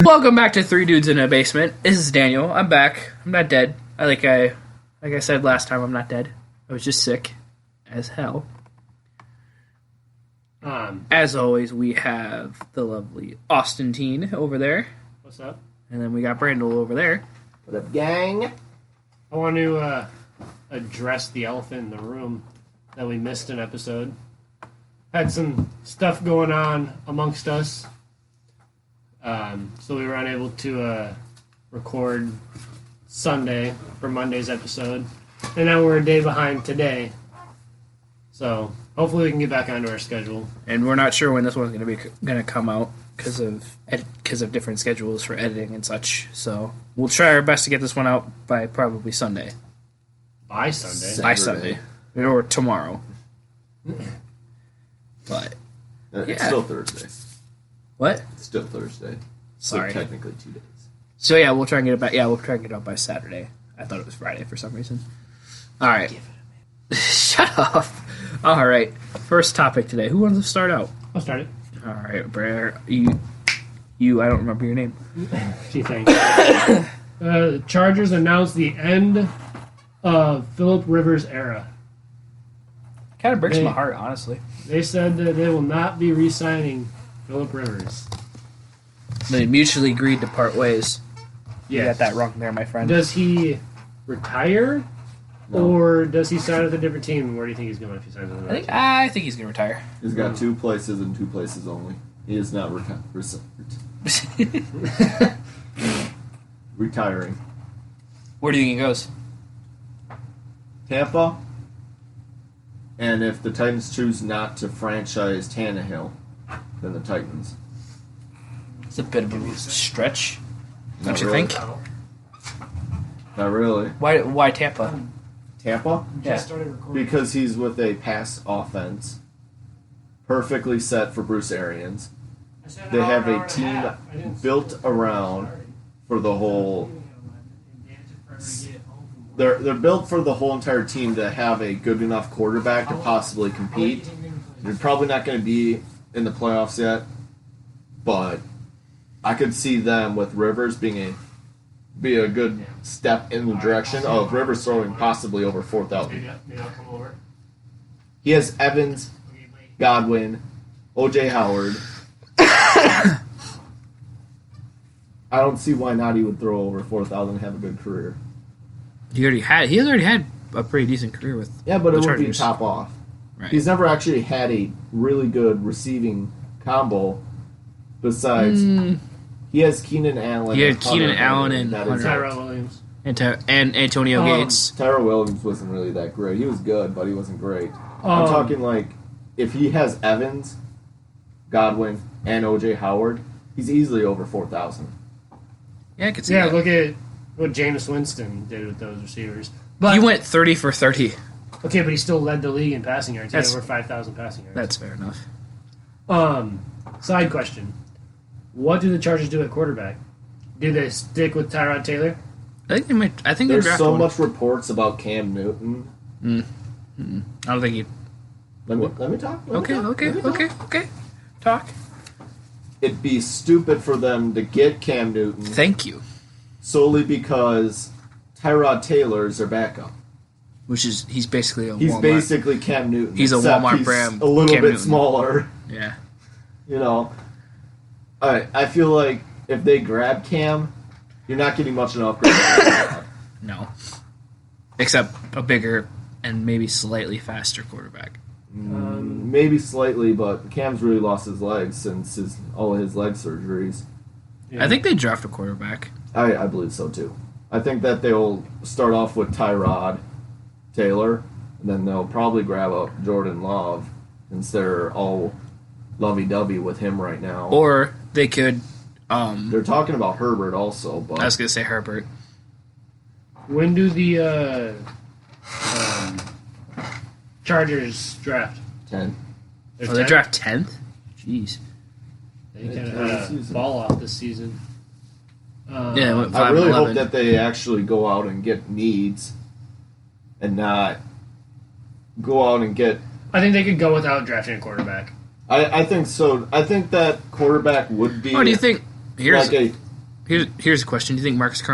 Welcome back to Three Dudes in a Basement. This is Daniel. I'm back. I'm not dead. Like I said last time, I'm not dead. I was just sick as hell. As always, we have the lovely Austin Teen over there. What's up? And then we got Brandel over there. What up, gang? I want to address the elephant in the room that we missed an episode. Had some stuff going on amongst us. So we were unable to record Sunday for Monday's episode. And now we're a day behind today. So hopefully we can get back onto our schedule. And we're not sure when this one's going to come out because of different schedules for editing and such. So we'll try our best to get this one out by probably Sunday. By Sunday? Saturday. By Sunday. Or tomorrow. But It's still Thursday. What? It's still Thursday. Sorry. So technically 2 days. So yeah, we'll try and get it back. Yeah, we'll try and get it out by Saturday. I thought it was Friday for some reason. All right. Shut up. All right. First topic today. Who wants to start out? I'll start it. All right, Brer. You. I don't remember your name. Gee, thanks. The Chargers announced the end of Phillip Rivers' era. Kind of breaks my heart, honestly. They said that they will not be re-signing Phillip Rivers. They mutually agreed to part ways. You Yes. got that wrong there, my friend. Does he retire, or does he sign with a different team? Where do you think he's going if he signs with another team? I think he's going to retire. He's got 2 places and 2 places only. He is not retiring. Where do you think he goes? Tampa. And if the Titans choose not to franchise Tannehill, then the Titans. It's a bit of a stretch, don't Not you really. think? Not really. Why Tampa? Tampa? Yeah. Because he's with a pass offense. Perfectly set for Bruce Arians. They have a team built around for the whole... They're built for the whole entire team to have a good enough quarterback to possibly compete. They're probably not going to be in the playoffs yet, but I could see them with Rivers be a good step in the direction of Rivers throwing possibly over 4,000. He has Evans, Godwin, O.J. Howard. I don't see why not he would throw over 4,000 and have a good career. He has already had a pretty decent career with Yeah, but the it would Chargers. be top off. Right. He's never actually had a really good receiving combo besides he has Keenan Allen. He had and Hunter Keenan Allen Henry. and That is Hunter. it. Tyrell Williams. and Antonio Gates. Tyrell Williams wasn't really that great. He was good, but he wasn't great. I'm talking like if he has Evans, Godwin, and O.J. Howard, he's easily over 4,000. Yeah, I could see Yeah, that. look at what Jameis Winston did with those receivers. But He went 30 for 30. okay, but he still led the league in passing yards. He had That's- over 5,000 passing yards. That's fair enough. Side question: what do the Chargers do at quarterback? Do they stick with Tyrod Taylor? I think they might. I think they There's draft so one. much reports about Cam Newton. I don't think he. Let me talk. Let me talk. Okay. Talk. It'd be stupid for them to get Cam Newton Thank you. solely because Tyrod Taylor is their backup. Which is he's basically a He's Walmart. basically Cam Newton. He's a except Walmart he's brand a little Cam bit Newton. smaller. Yeah. You know. I feel like if they grab Cam, you're not getting much of an upgrade. No. Except a bigger and maybe slightly faster quarterback. Maybe slightly, but Cam's really lost his legs since all of his leg surgeries. Yeah. I think they draft a quarterback. I believe so too. I think that they'll start off with Tyrod Taylor, and then they'll probably grab up Jordan Love since they're all lovey-dovey with him right now. Or they could. They're talking about Herbert also, but I was gonna say Herbert. When do the Chargers draft? 10. They're Oh, they 10th? draft 10th. Jeez. They kind of Yeah, had a season. ball off this season. Yeah, it went 5 I really and hope 11. that they actually go out and get needs and not go out and get... I think they could go without drafting a quarterback. I think so. I think that quarterback would be Oh, do you think? Here's like a Here's a question: do you think Marcus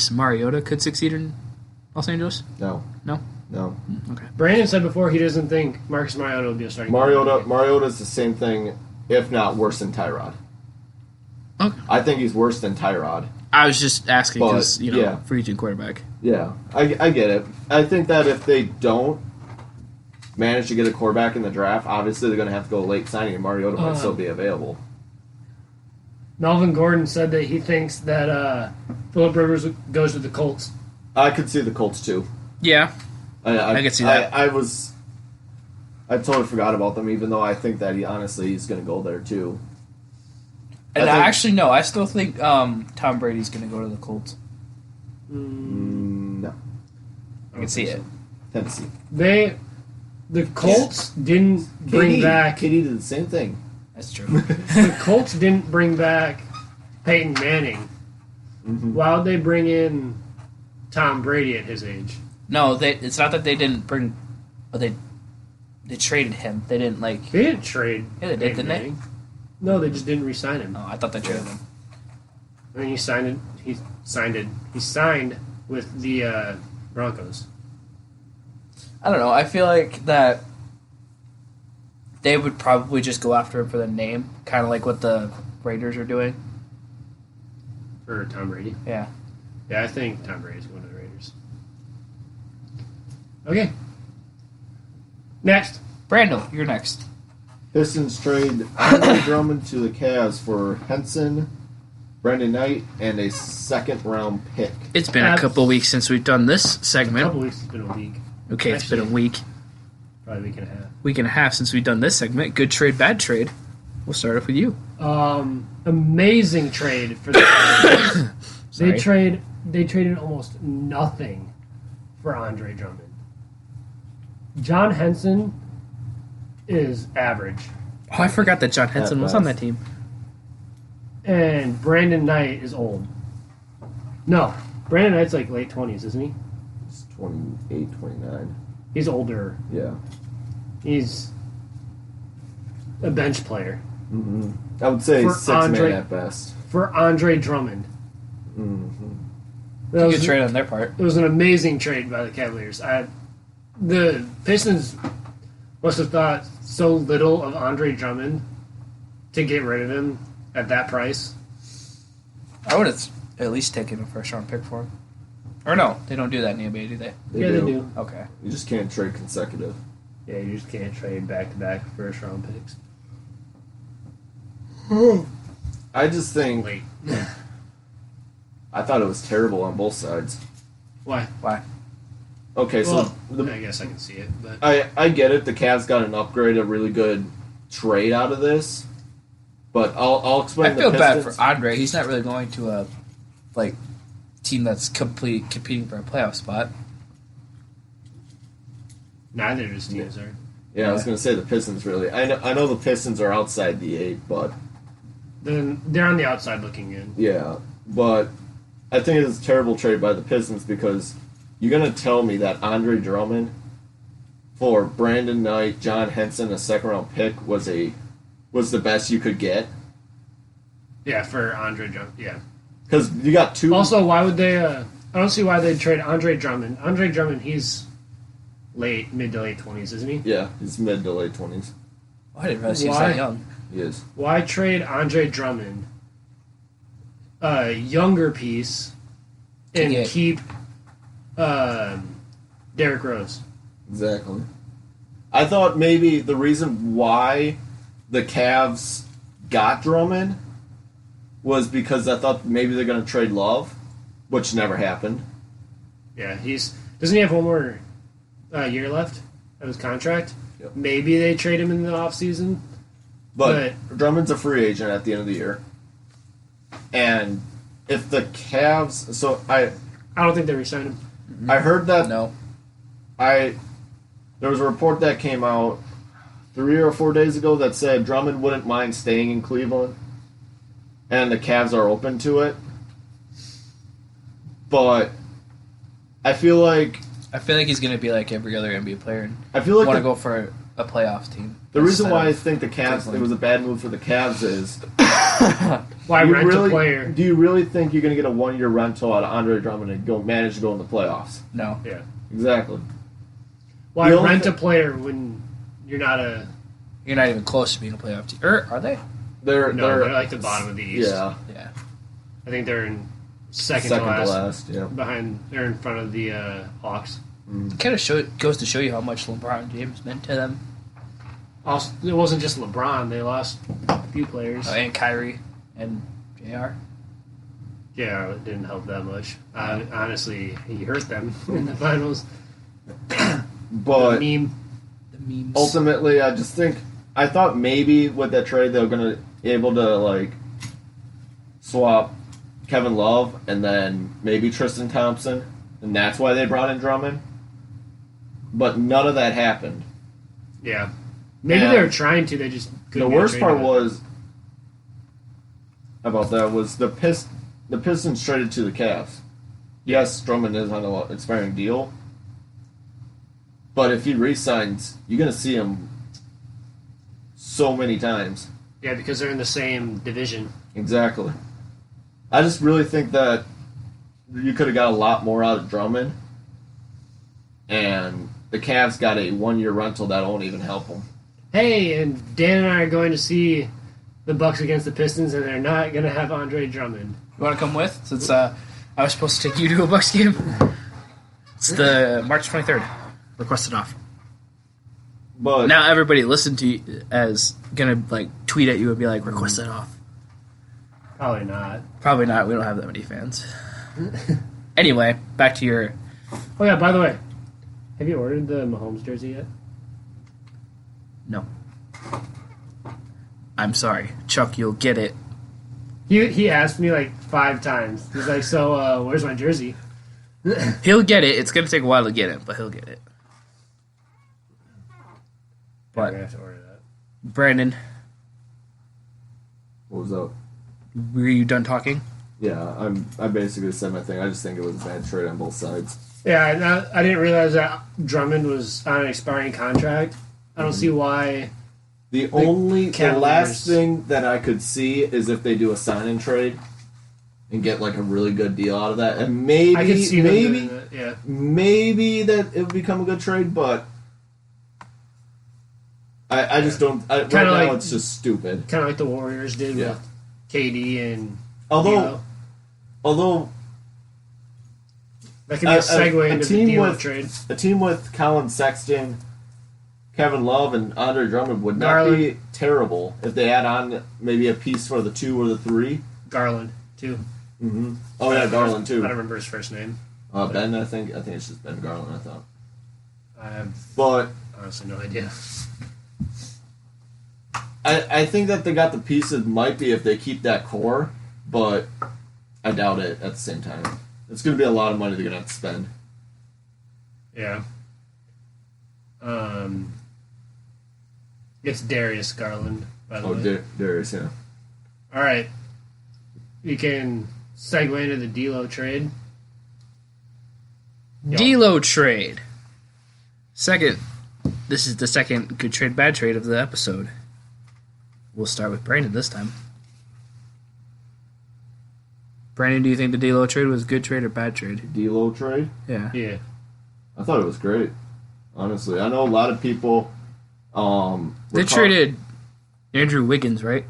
Mariota could succeed in Los Angeles? No. No. Okay. Brandon said before he doesn't think Marcus Mariota would be a starting. Mariota's the same thing, if not worse than Tyrod. Okay. I think he's worse than Tyrod. I was just asking because yeah. free agent quarterback. Yeah, I get it. I think that if they don't manage to get a quarterback in the draft, obviously they're going to have to go late signing, and Mariota might still be available. Melvin Gordon said that he thinks that Phillip Rivers goes with the Colts. I could see the Colts too. Yeah, I could see that. I totally forgot about them, even though I think that he's going to go there too. And I still think Tom Brady's going to go to the Colts. No. I can see it. Tennessee. The Colts didn't bring back... KD did the same thing. That's true. The Colts didn't bring back Peyton Manning. Mm-hmm. Why would they bring in Tom Brady at his age? No, it's not that they didn't bring... They traded him. They didn't, They didn't trade Yeah, they did, Peyton didn't Manning. No, they just didn't re-sign him. Oh, I thought they traded him. I mean, he signed with the Broncos. I don't know. I feel like that they would probably just go after him for the name, kind of like what the Raiders are doing. For Tom Brady? Yeah. Yeah, I think Tom Brady's going to the Raiders. Okay. Next. Brandon, you're next. Pistons trade Andre Drummond to the Cavs for Henson, Brandon Knight, and a second-round pick. It's been a couple weeks since we've done this A segment. couple weeks. It's been a week. Okay, it's been a week. Probably a week and a half. Week and a half since we've done this segment. Good trade, bad trade. We'll start off with you. Amazing trade for the Cavs. Sorry. They traded almost nothing for Andre Drummond. John Henson is average. Oh, I forgot that John Henson was on that team. And Brandon Knight is old. No, Brandon Knight's like late 20s, isn't he? He's 28, 29. He's older. Yeah. He's a bench player. Mm-hmm. I would say For 6 Andre- man at best. For Andre Drummond. Mm-hmm. That Good trade on their part. It was an amazing trade by the Cavaliers. The Pistons must have thought so little of Andre Drummond to get rid of him at that price. I would have at least taken a first-round pick for him. Or no, they don't do that in the NBA, do they? They do. Okay. You just can't trade consecutive. Yeah, you just can't trade back-to-back first-round picks. I just think... Late. I thought it was terrible on both sides. Why? Okay, so... I guess I can see it, but... I get it. The Cavs got an upgrade, a really good trade out of this. But I'll explain I feel the bad Pistons. for Andre. He's not really going to a team that's competing for a playoff spot. Neither of his teams are. Yeah, I was going to say the Pistons really. I know the Pistons are outside the 8, but... Then they're on the outside looking in. Yeah, but I think it's a terrible trade by the Pistons because you're going to tell me that Andre Drummond for Brandon Knight, John Henson, a second-round pick was the best you could get? Yeah, for Andre Drummond, yeah. Because you got two... Also, why would they... I don't see why they'd trade Andre Drummond. Andre Drummond, he's mid to late 20s, isn't he? Yeah, he's mid to late 20s. Oh, I didn't realize he was that young. He is. Why trade Andre Drummond, a younger piece, and keep Derrick Rose? Exactly. I thought maybe the reason why the Cavs got Drummond was because I thought maybe they're going to trade Love, which never happened. Yeah, doesn't he have one more year left of his contract? Yep. Maybe they trade him in the offseason. But Drummond's a free agent at the end of the year. And if the Cavs... So I don't think they re-sign him. I heard that... No. There was a report that came out 3 or 4 days ago that said Drummond wouldn't mind staying in Cleveland. And the Cavs are open to it. But I feel like he's going to be like every other NBA player and I feel like want to go for a playoff team. The reason why I think the Cavs, it was a bad move for the Cavs is Why rent a player? Do you really think you're going to get a 1-year rental out of Andre Drummond and manage to go in the playoffs? No. Yeah. Exactly. Why rent a player when you're not even close to being a playoff team? Are they? They're like the bottom of the East. Yeah. Yeah. I think they're in second to last. Yeah. They're in front of the Hawks. It kind of goes to show you how much LeBron James meant to them. Also, it wasn't just LeBron. They lost a few players. And Kyrie and JR. JR didn't help that much. Honestly, he hurt them in the finals. But the memes. Ultimately, I thought maybe with that trade they were going to be able to swap Kevin Love and then maybe Tristan Thompson, and that's why they brought in Drummond. But none of that happened. Yeah. Maybe they were trying to, they just couldn't. The worst part was the Pistons traded to the Cavs. Yes, Drummond is on an expiring deal, but if he re-signs, you're going to see him so many times. Yeah, because they're in the same division. Exactly. I just really think that you could have got a lot more out of Drummond, and the Cavs got a 1-year rental that won't even help them. Hey, and Dan and I are going to see the Bucks against the Pistons, and they're not going to have Andre Drummond. You want to come with? Since I was supposed to take you to a Bucks game. It's the March 23rd. Requested off. But now everybody listen to you as gonna tweet at you and be like, requested off. Probably not. Probably not. We don't have that many fans. Anyway, back to your. Oh yeah. By the way, have you ordered the Mahomes jersey yet? No. I'm sorry, Chuck. You'll get it. He asked me 5 times. He's like, "So, where's my jersey?" He'll get it. It's gonna take a while to get it, but he'll get it. But I'm gonna have to order that. Brandon, what was up? were you done talking? Yeah, I basically said my thing. I just think it was a bad trade on both sides. Yeah, I didn't realize that Drummond was on an expiring contract. I don't see why. The last thing that I could see is if they do a sign-in trade and get a really good deal out of that, and maybe I could see them doing that, yeah. Maybe that it would become a good trade, but I just don't. Right now, it's just stupid. Kind of like the Warriors did with KD and. Although that could be a segue into the D'Lo trade. A team with Colin Sexton, Kevin Love, and Andre Drummond would not be terrible if they add on maybe a piece for the 2 or the 3. Garland too. Mm-hmm. Oh yeah, Garland too. I don't remember his first name. Ben, I think it's just Ben Garland. I thought. I have but honestly no idea. I think that they got the pieces. Might be if they keep that core, but I doubt it. At the same time, it's going to be a lot of money they're going to have to spend. Yeah. It's Darius Garland, by the way. Darius, yeah. All right. We can segue into the D'Lo trade. D'Lo trade. This is the second good trade, bad trade of the episode. We'll start with Brandon this time. Brandon, do you think the D'Lo trade was a good trade or bad trade? D'Lo trade? Yeah. Yeah. I thought it was great. Honestly, I know a lot of people. They traded Andrew Wiggins, right?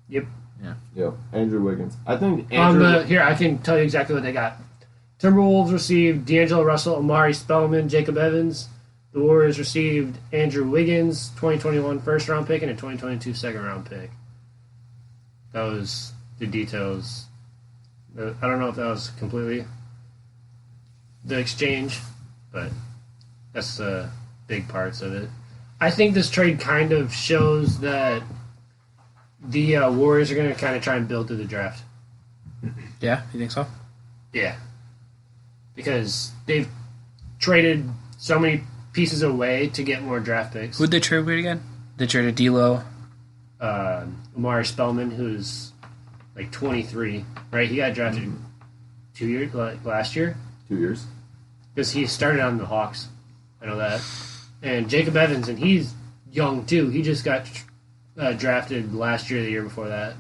Yep. Yeah. Yep. Andrew Wiggins. I think Andrew. Here, I can tell you exactly what they got. Timberwolves received D'Angelo Russell, Amari Spellman, Jacob Evans. The Warriors received Andrew Wiggins, 2021 first-round pick, and a 2022 second-round pick. That was the details. I don't know if that was completely the exchange, but that's the big parts of it. I think this trade kind of shows that the Warriors are going to kind of try and build through the draft. Yeah, you think so? Yeah. Because they've traded so many pieces away to get more draft picks. Who'd they trade with again? They traded D'Lo. Amari Spellman, who's 23, right? He got drafted 2 years, last year. 2 years. Because he started on the Hawks. I know that. And Jacob Evans, and he's young too. He just got drafted last year, the year before that.